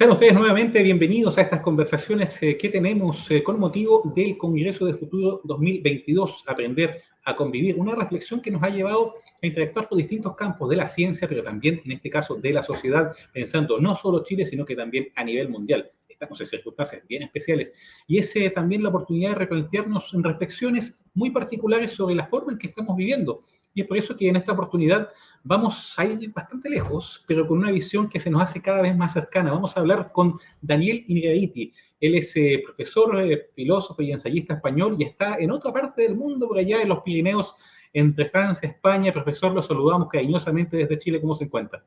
Sean ustedes nuevamente bienvenidos a estas conversaciones que tenemos con motivo del Congreso de Futuro 2022, Aprender a Convivir, una reflexión que nos ha llevado a interactuar por distintos campos de la ciencia, pero también en este caso de la sociedad, pensando no solo Chile, sino que también a nivel mundial. Estamos en circunstancias bien especiales y es también la oportunidad de replantearnos en reflexiones muy particulares sobre la forma en que estamos viviendo. Y es por eso que en esta oportunidad vamos a ir bastante lejos, pero con una visión que se nos hace cada vez más cercana. Vamos a hablar con Daniel Innerarity. Él es profesor, filósofo y ensayista español y está en otra parte del mundo, por allá en los Pirineos, entre Francia y España. Profesor, lo saludamos cariñosamente desde Chile. ¿Cómo se encuentra?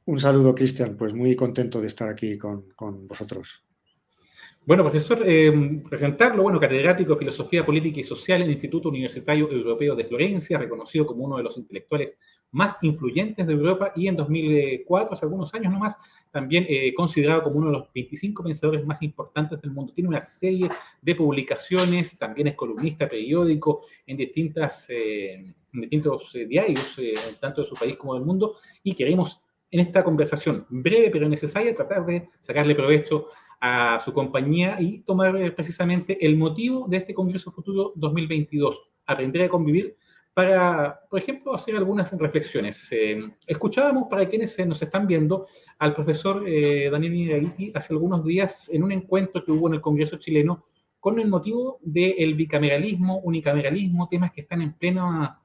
Un saludo, Cristian. Pues muy contento de estar aquí con vosotros. Bueno, profesor, presentarlo, catedrático de Filosofía Política y Social en el Instituto Universitario Europeo de Florencia, reconocido como uno de los intelectuales más influyentes de Europa y en 2004, hace algunos años nomás, también considerado como uno de los 25 pensadores más importantes del mundo. Tiene una serie de publicaciones, también es columnista periódico en distintos diarios, tanto de su país como del mundo, y queremos en esta conversación breve pero necesaria tratar de sacarle provecho a su compañía y tomar precisamente el motivo de este Congreso Futuro 2022, aprender a convivir para, por ejemplo, hacer algunas reflexiones. Escuchábamos, para quienes nos están viendo, al profesor Daniel Innerarity hace algunos días en un encuentro que hubo en el Congreso chileno con el motivo del bicameralismo, unicameralismo, temas que están en pleno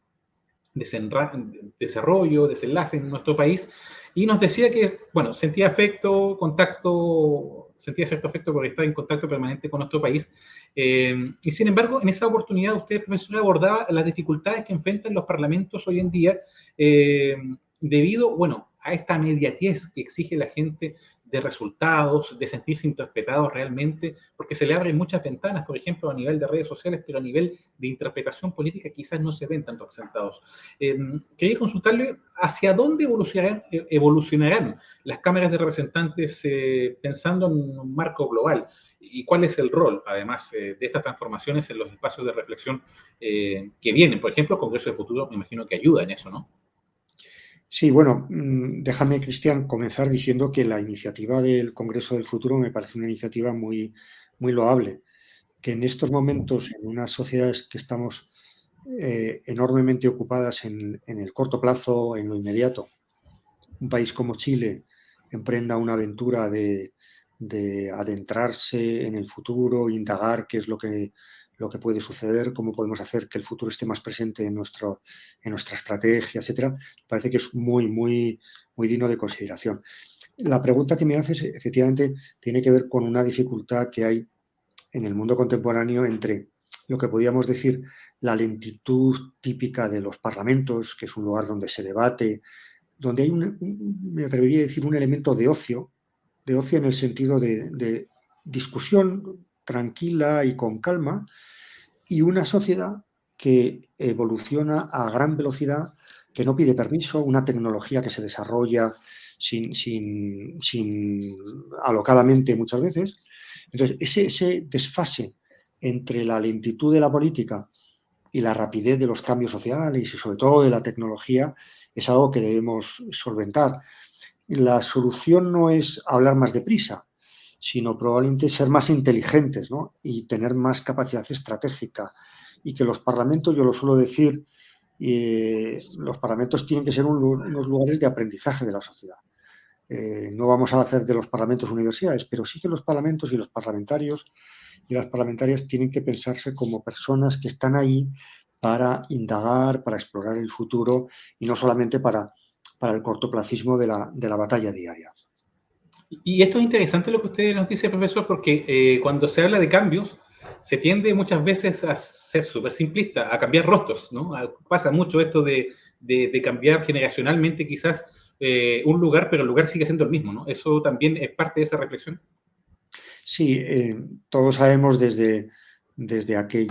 desarrollo, desenlace en nuestro país, y nos decía que, sentía afecto, sentía cierto afecto por estar en contacto permanente con nuestro país, y sin embargo, en esa oportunidad usted, profesor, abordaba las dificultades que enfrentan los parlamentos hoy en día, debido, a esta inmediatez que exige la gente de resultados, de sentirse interpretados realmente, porque se le abren muchas ventanas, por ejemplo, a nivel de redes sociales, pero a nivel de interpretación política quizás no se ven tan representados. Quería consultarle hacia dónde evolucionarán las cámaras de representantes pensando en un marco global y cuál es el rol, además, de estas transformaciones en los espacios de reflexión que vienen. Por ejemplo, el Congreso de Futuro me imagino que ayuda en eso, ¿no? Sí, bueno, déjame, Cristian, comenzar diciendo que la iniciativa del Congreso del Futuro me parece una iniciativa muy, muy loable, que en estos momentos, en unas sociedades que estamos enormemente ocupadas en el corto plazo, en lo inmediato, un país como Chile emprenda una aventura de adentrarse en el futuro, indagar qué es lo que puede suceder, cómo podemos hacer que el futuro esté más presente en nuestra estrategia, etcétera, parece que es muy, muy, muy digno de consideración. La pregunta que me haces, efectivamente, tiene que ver con una dificultad que hay en el mundo contemporáneo entre lo que podríamos decir la lentitud típica de los parlamentos, que es un lugar donde se debate, donde hay me atrevería a decir, un elemento de ocio en el sentido de discusión tranquila y con calma, y una sociedad que evoluciona a gran velocidad, que no pide permiso, una tecnología que se desarrolla sin alocadamente muchas veces. Entonces, ese desfase entre la lentitud de la política y la rapidez de los cambios sociales y sobre todo de la tecnología es algo que debemos solventar. La solución no es hablar más deprisa, sino probablemente ser más inteligentes, ¿no? Y tener más capacidad estratégica. Y que los parlamentos, yo lo suelo decir, los parlamentos tienen que ser unos lugares de aprendizaje de la sociedad. No vamos a hacer de los parlamentos universidades, pero sí que los parlamentos y los parlamentarios y las parlamentarias tienen que pensarse como personas que están ahí para indagar, para explorar el futuro y no solamente para el cortoplacismo de la batalla diaria. Y esto es interesante lo que usted nos dice, profesor, porque cuando se habla de cambios, se tiende muchas veces a ser súper simplista, a cambiar rostros, ¿no? Pasa mucho esto de cambiar generacionalmente quizás un lugar, pero el lugar sigue siendo el mismo, ¿no? Eso también es parte de esa reflexión. Sí, todos sabemos desde aquel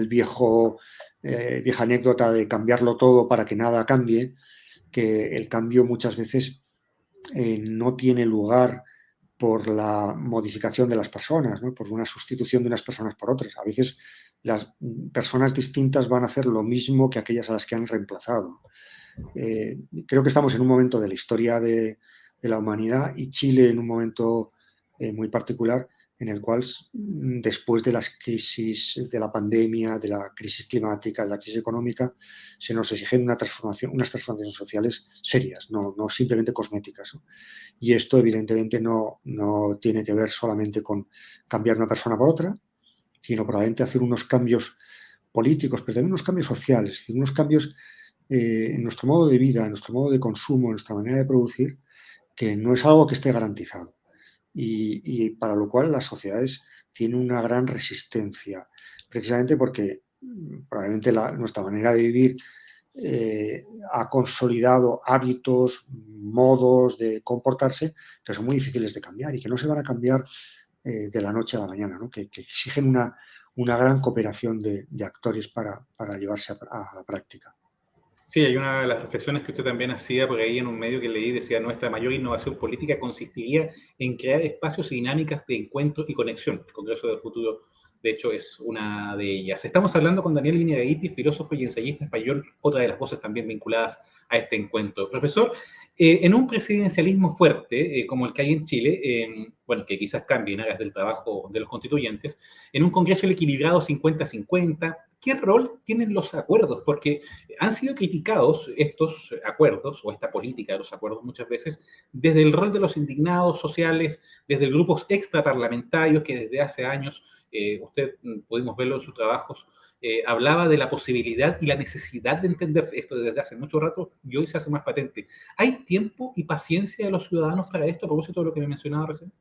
vieja anécdota de cambiarlo todo para que nada cambie, que el cambio muchas veces no tiene lugar por la modificación de las personas, ¿no? Por una sustitución de unas personas por otras. A veces las personas distintas van a hacer lo mismo que aquellas a las que han reemplazado. Creo que estamos en un momento de la historia de de la humanidad, y Chile en un momento muy particular en el cual, después de las crisis de la pandemia, de la crisis climática, de la crisis económica, se nos exigen unas transformaciones sociales serias, no simplemente cosméticas, ¿no? Y esto evidentemente no tiene que ver solamente con cambiar una persona por otra, sino probablemente hacer unos cambios políticos, pero también unos cambios sociales, unos cambios en nuestro modo de vida, en nuestro modo de consumo, en nuestra manera de producir, que no es algo que esté garantizado. Y para lo cual las sociedades tienen una gran resistencia, precisamente porque probablemente nuestra manera de vivir ha consolidado hábitos, modos de comportarse que son muy difíciles de cambiar y que no se van a cambiar de la noche a la mañana, ¿no? Que exigen una gran cooperación de actores para llevarse a la práctica. Sí, hay una de las reflexiones que usted también hacía por ahí en un medio que leí, decía, nuestra mayor innovación política consistiría en crear espacios y dinámicas de encuentro y conexión. El Congreso del Futuro, de hecho, es una de ellas. Estamos hablando con Daniel Innerarity, filósofo y ensayista español, otra de las voces también vinculadas a este encuentro. Profesor, en un presidencialismo fuerte, como el que hay en Chile, bueno, que quizás cambie en áreas del trabajo de los constituyentes, en un Congreso el equilibrado 50-50, ¿qué rol tienen los acuerdos? Porque han sido criticados estos acuerdos o esta política de los acuerdos muchas veces desde el rol de los indignados sociales, desde grupos extraparlamentarios que desde hace años, usted pudimos verlo en sus trabajos, hablaba de la posibilidad y la necesidad de entenderse esto desde hace mucho rato y hoy se hace más patente. ¿Hay tiempo y paciencia de los ciudadanos para esto, a propósito de lo que me mencionaba recién?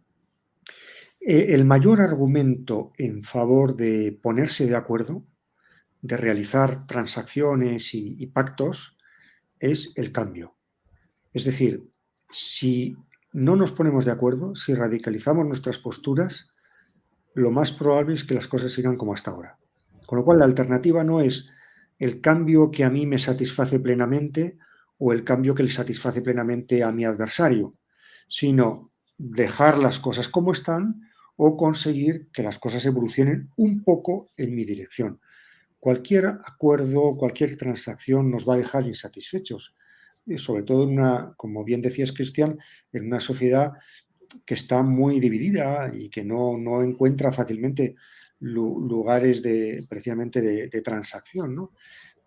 El mayor argumento en favor de ponerse de acuerdo, de realizar transacciones y pactos, es el cambio. Es decir, si no nos ponemos de acuerdo, si radicalizamos nuestras posturas, lo más probable es que las cosas sigan como hasta ahora. Con lo cual, la alternativa no es el cambio que a mí me satisface plenamente o el cambio que le satisface plenamente a mi adversario, sino dejar las cosas como están o conseguir que las cosas evolucionen un poco en mi dirección. Cualquier acuerdo, cualquier transacción nos va a dejar insatisfechos, sobre todo como bien decías, Cristian, en una sociedad que está muy dividida y que no encuentra fácilmente lugares precisamente de transacción, ¿no?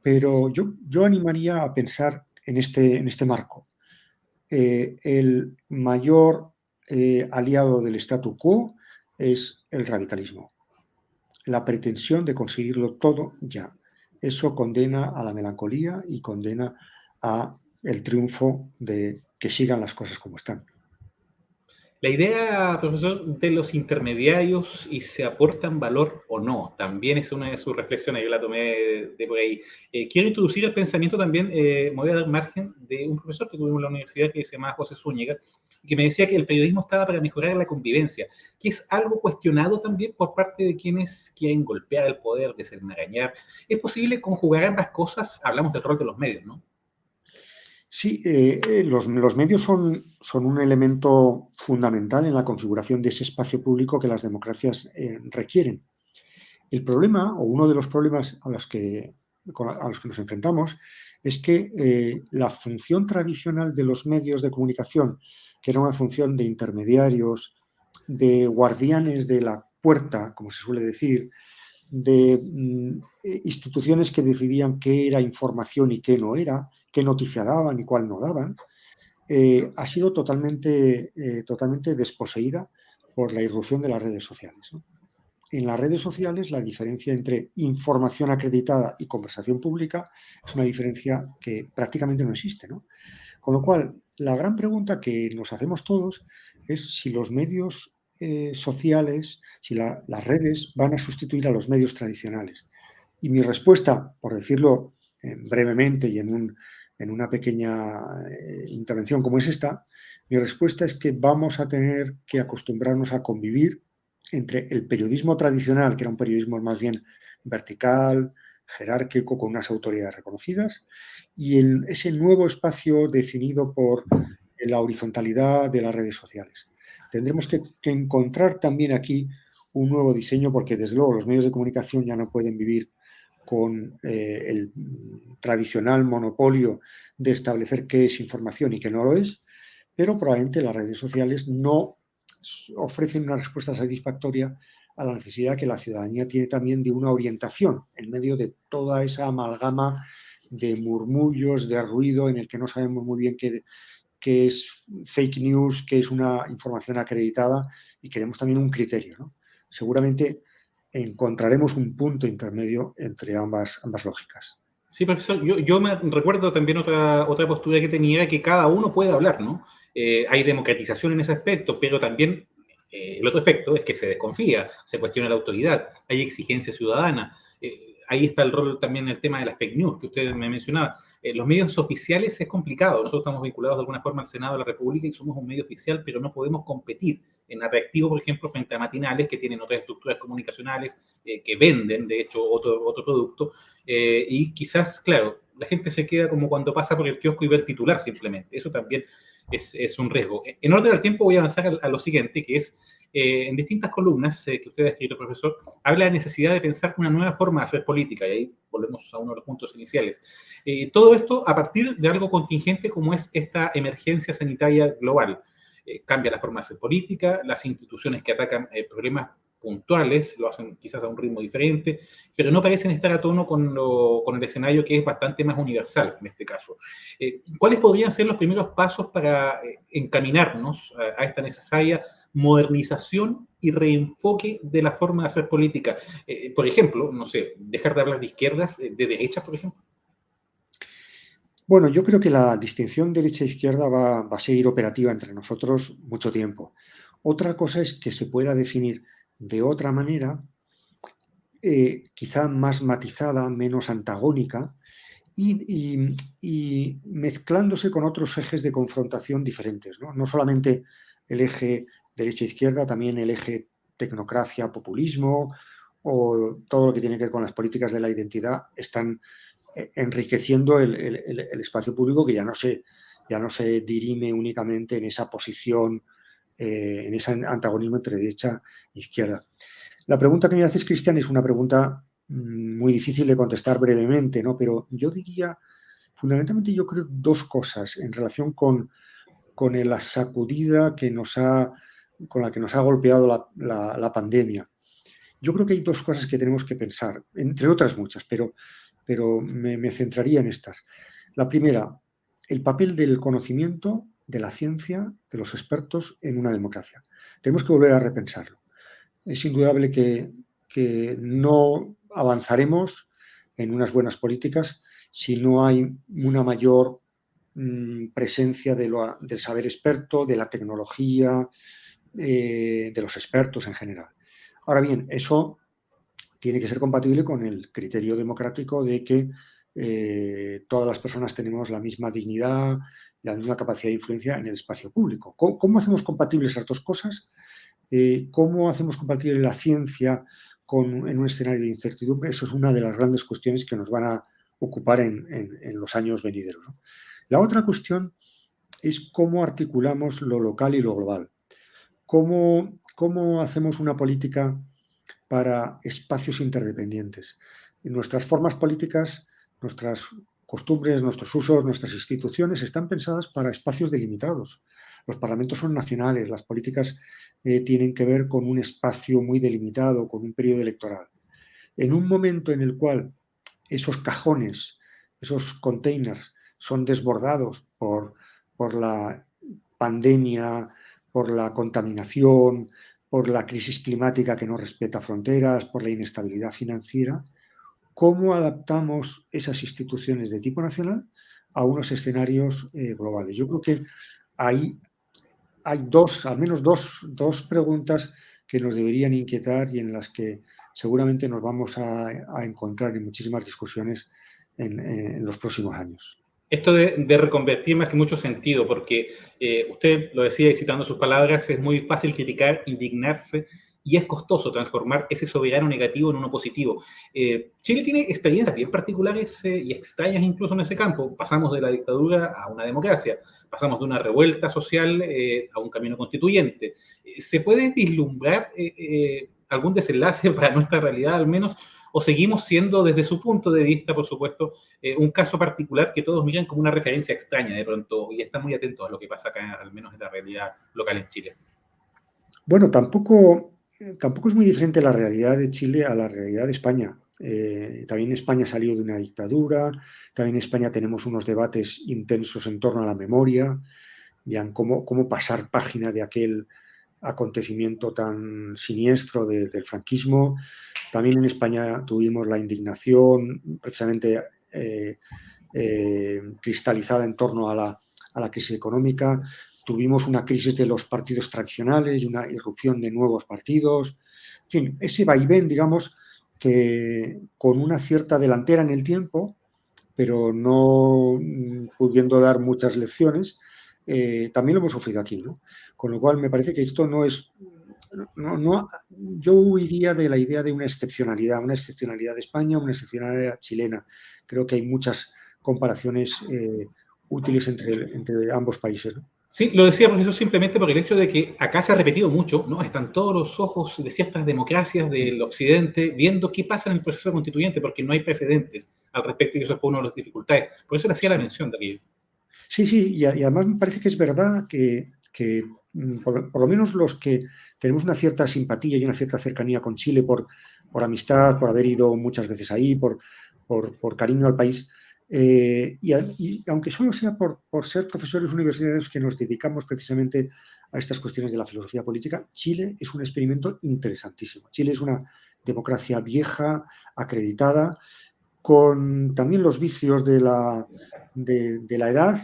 Pero yo animaría a pensar en este marco. El mayor aliado del statu quo es el radicalismo, la pretensión de conseguirlo todo ya. Eso condena a la melancolía y condena a el triunfo de que sigan las cosas como están. La idea, profesor, de los intermediarios y se aportan valor o no, también es una de sus reflexiones, yo la tomé de por ahí. Quiero introducir el pensamiento también, me voy a dar margen de un profesor que tuvimos en la universidad que se llama José Zúñiga, que me decía que el periodismo estaba para mejorar la convivencia, que es algo cuestionado también por parte de quienes quieren golpear el poder, desenmarañar. ¿Es posible conjugar ambas cosas? Hablamos del rol de los medios, ¿no? Sí, los medios son un elemento fundamental en la configuración de ese espacio público que las democracias requieren. El problema, o uno de los problemas a los que nos enfrentamos, es que la función tradicional de los medios de comunicación, que era una función de intermediarios, de guardianes de la puerta, como se suele decir, de instituciones que decidían qué era información y qué no era, qué noticia daban y cuál no daban, ha sido totalmente desposeída por la irrupción de las redes sociales, ¿no? En las redes sociales, la diferencia entre información acreditada y conversación pública es una diferencia que prácticamente no existe, ¿no? Con lo cual, la gran pregunta que nos hacemos todos es si los medios sociales, si las redes van a sustituir a los medios tradicionales. Y mi respuesta, por decirlo brevemente y en una pequeña intervención como es esta, mi respuesta es que vamos a tener que acostumbrarnos a convivir entre el periodismo tradicional, que era un periodismo más bien vertical, jerárquico, con unas autoridades reconocidas, y ese nuevo espacio definido por la horizontalidad de las redes sociales. Tendremos que encontrar también aquí un nuevo diseño, porque desde luego los medios de comunicación ya no pueden vivir con el tradicional monopolio de establecer qué es información y qué no lo es, pero probablemente las redes sociales no ofrecen una respuesta satisfactoria a la necesidad que la ciudadanía tiene también de una orientación en medio de toda esa amalgama de murmullos, de ruido en el que no sabemos muy bien qué es fake news, qué es una información acreditada, y queremos también un criterio, ¿no? Seguramente encontraremos un punto intermedio entre ambas lógicas. Sí, profesor, yo me recuerdo también otra postura que tenía, que cada uno puede hablar, ¿no? Hay democratización en ese aspecto, pero también el otro efecto es que se desconfía, se cuestiona la autoridad, hay exigencia ciudadana. Ahí está el rol también el tema de las fake news que usted me mencionaba. Los medios oficiales es complicado. Nosotros estamos vinculados de alguna forma al Senado de la República y somos un medio oficial, pero no podemos competir en atractivo, por ejemplo, frente a matinales que tienen otras estructuras comunicacionales, que venden, de hecho, otro producto. Y quizás, claro, la gente se queda como cuando pasa por el kiosco y ve el titular simplemente. Eso también es un riesgo. En orden al tiempo voy a avanzar a lo siguiente, que es, en distintas columnas que usted ha escrito, profesor, habla de necesidad de pensar una nueva forma de hacer política, y ahí volvemos a uno de los puntos iniciales. Todo esto a partir de algo contingente como es esta emergencia sanitaria global. Cambia la forma de hacer política, las instituciones que atacan problemas puntuales lo hacen quizás a un ritmo diferente, pero no parecen estar a tono con el escenario que es bastante más universal en este caso. ¿Cuáles podrían ser los primeros pasos para encaminarnos a esta necesaria modernización y reenfoque de la forma de hacer política? Por ejemplo, no sé, dejar de hablar de izquierdas, de derechas, por ejemplo. Bueno, yo creo que la distinción derecha-izquierda va a seguir operativa entre nosotros mucho tiempo. Otra cosa es que se pueda definir de otra manera, quizá más matizada, menos antagónica, y mezclándose con otros ejes de confrontación diferentes, ¿no? No solamente el eje derecha-izquierda, también el eje tecnocracia-populismo, o todo lo que tiene que ver con las políticas de la identidad están enriqueciendo el espacio público, que ya no se dirime únicamente en esa posición, en ese antagonismo entre derecha e izquierda. La pregunta que me haces, Cristian, es una pregunta muy difícil de contestar brevemente, ¿no? Pero yo diría, fundamentalmente, yo creo dos cosas en relación con la sacudida con la que nos ha golpeado la pandemia. Yo creo que hay dos cosas que tenemos que pensar, entre otras muchas, pero me centraría en estas. La primera, el papel del conocimiento, de la ciencia, de los expertos en una democracia. Tenemos que volver a repensarlo. Es indudable que no avanzaremos en unas buenas políticas si no hay una mayor presencia del saber experto, de la tecnología, de los expertos en general. Ahora bien, eso tiene que ser compatible con el criterio democrático de que todas las personas tenemos la misma dignidad, la misma capacidad de influencia en el espacio público. ¿Cómo hacemos compatibles esas dos cosas? ¿Cómo hacemos compatible la ciencia en un escenario de incertidumbre? Eso es una de las grandes cuestiones que nos van a ocupar en los años venideros, ¿no? La otra cuestión es cómo articulamos lo local y lo global. ¿Cómo hacemos una política para espacios interdependientes? Nuestras formas políticas, nuestras costumbres, nuestros usos, nuestras instituciones están pensadas para espacios delimitados. Los parlamentos son nacionales, las políticas tienen que ver con un espacio muy delimitado, con un periodo electoral. En un momento en el cual esos cajones, esos containers son desbordados por la pandemia, por la contaminación, por la crisis climática que no respeta fronteras, por la inestabilidad financiera, ¿cómo adaptamos esas instituciones de tipo nacional a unos escenarios globales? Yo creo que ahí hay al menos dos preguntas que nos deberían inquietar y en las que seguramente nos vamos a encontrar en muchísimas discusiones en los próximos años. Esto de reconvertir me hace mucho sentido, porque usted lo decía y citando sus palabras, es muy fácil criticar, indignarse, y es costoso transformar ese soberano negativo en uno positivo. Chile tiene experiencias bien particulares y extrañas incluso en ese campo. Pasamos de la dictadura a una democracia, pasamos de una revuelta social a un camino constituyente. ¿Se puede vislumbrar algún desenlace para nuestra realidad al menos? o seguimos siendo, desde su punto de vista, por supuesto, un caso particular que todos miran como una referencia extraña de pronto y están muy atentos a lo que pasa acá, al menos en la realidad local en Chile? Bueno, tampoco es muy diferente la realidad de Chile a la realidad de España. También España salió de una dictadura, también en España tenemos unos debates intensos en torno a la memoria y en cómo pasar página de aquel acontecimiento tan siniestro del franquismo. También en España tuvimos la indignación precisamente cristalizada en torno a la crisis económica. Tuvimos una crisis de los partidos tradicionales y una irrupción de nuevos partidos. En fin, ese vaivén, digamos, que con una cierta delantera en el tiempo, pero no pudiendo dar muchas lecciones, también lo hemos sufrido aquí, ¿no? Con lo cual me parece que esto no es... yo huiría de la idea de una excepcionalidad de España, una excepcionalidad chilena. Creo que hay muchas comparaciones útiles entre ambos países, ¿no? Sí, lo decía, profesor, simplemente por el hecho de que acá se ha repetido mucho, ¿no? Están todos los ojos de ciertas democracias del occidente viendo qué pasa en el proceso constituyente, porque no hay precedentes al respecto y eso fue una de las dificultades. Por eso le hacía la mención de aquello. Sí, sí, y además me parece que es verdad que por lo menos los que tenemos una cierta simpatía y una cierta cercanía con Chile por amistad, por haber ido muchas veces ahí, por cariño al país, y aunque solo sea por ser profesores universitarios que nos dedicamos precisamente a estas cuestiones de la filosofía política, Chile es un experimento interesantísimo. Chile es una democracia vieja, acreditada, con también los vicios de la edad,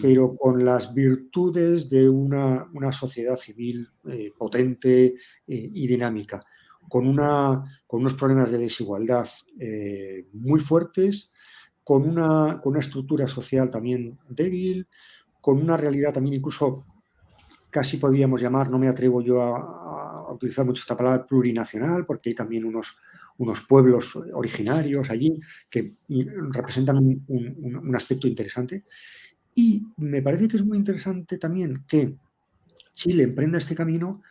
pero con las virtudes de una sociedad civil potente y dinámica, con unos problemas de desigualdad muy fuertes, con una estructura social también débil, con una realidad también incluso casi podríamos llamar, no me atrevo yo a utilizar mucho esta palabra, plurinacional, porque hay también unos pueblos originarios allí que representan un aspecto interesante. Y me parece que es muy interesante también que Chile emprenda este camino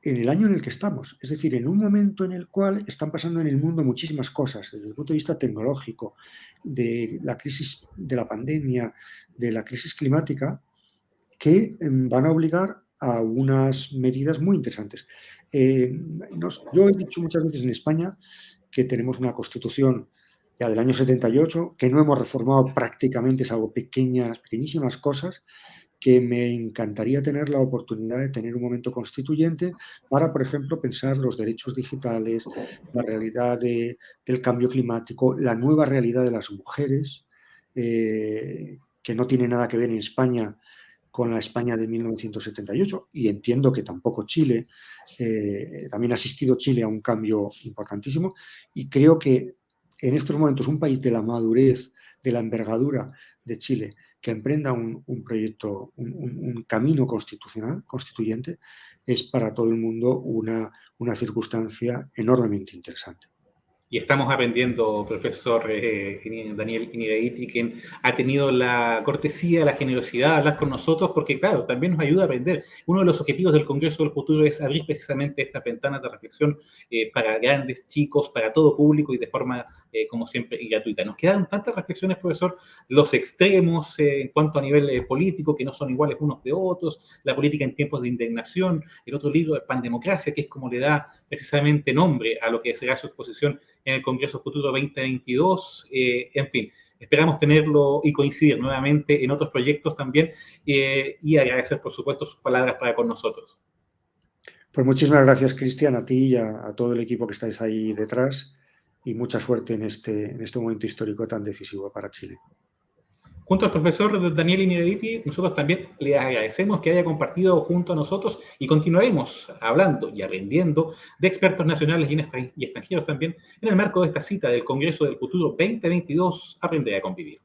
en el año en el que estamos, es decir, en un momento en el cual están pasando en el mundo muchísimas cosas, desde el punto de vista tecnológico, de la crisis de la pandemia, de la crisis climática, que van a obligar a unas medidas muy interesantes. Yo he dicho muchas veces en España que tenemos una constitución ya del año 78, que no hemos reformado prácticamente, salvo pequeñísimas cosas, que me encantaría tener la oportunidad de tener un momento constituyente para, por ejemplo, pensar los derechos digitales, la realidad del cambio climático, la nueva realidad de las mujeres, que no tiene nada que ver en España con la España de 1978, y entiendo que tampoco Chile, también ha asistido Chile a un cambio importantísimo, y creo que en estos momentos un país de la madurez, de la envergadura de Chile, que emprenda un proyecto, un camino constituyente, es para todo el mundo una circunstancia enormemente interesante. Y estamos aprendiendo, profesor Daniel Iniraiti, quien ha tenido la cortesía, la generosidad de hablar con nosotros, porque claro, también nos ayuda a aprender. Uno de los objetivos del Congreso del Futuro es abrir precisamente estas ventanas de reflexión para grandes, chicos, para todo público y de forma, como siempre, gratuita. Nos quedan tantas reflexiones, profesor, los extremos en cuanto a nivel político, que no son iguales unos de otros, la política en tiempos de indignación, el otro libro, Pandemocracia, que es como le da precisamente nombre a lo que será su exposición en el Congreso Futuro 2022, en fin, esperamos tenerlo y coincidir nuevamente en otros proyectos también y agradecer, por supuesto, sus palabras para con nosotros. Pues muchísimas gracias, Cristian, a ti y a todo el equipo que estáis ahí detrás, y mucha suerte en este momento histórico tan decisivo para Chile. Junto al profesor Daniel Iniraiti, nosotros también le agradecemos que haya compartido junto a nosotros y continuaremos hablando y aprendiendo de expertos nacionales y extranjeros también en el marco de esta cita del Congreso del Futuro 2022, Aprender a Convivir.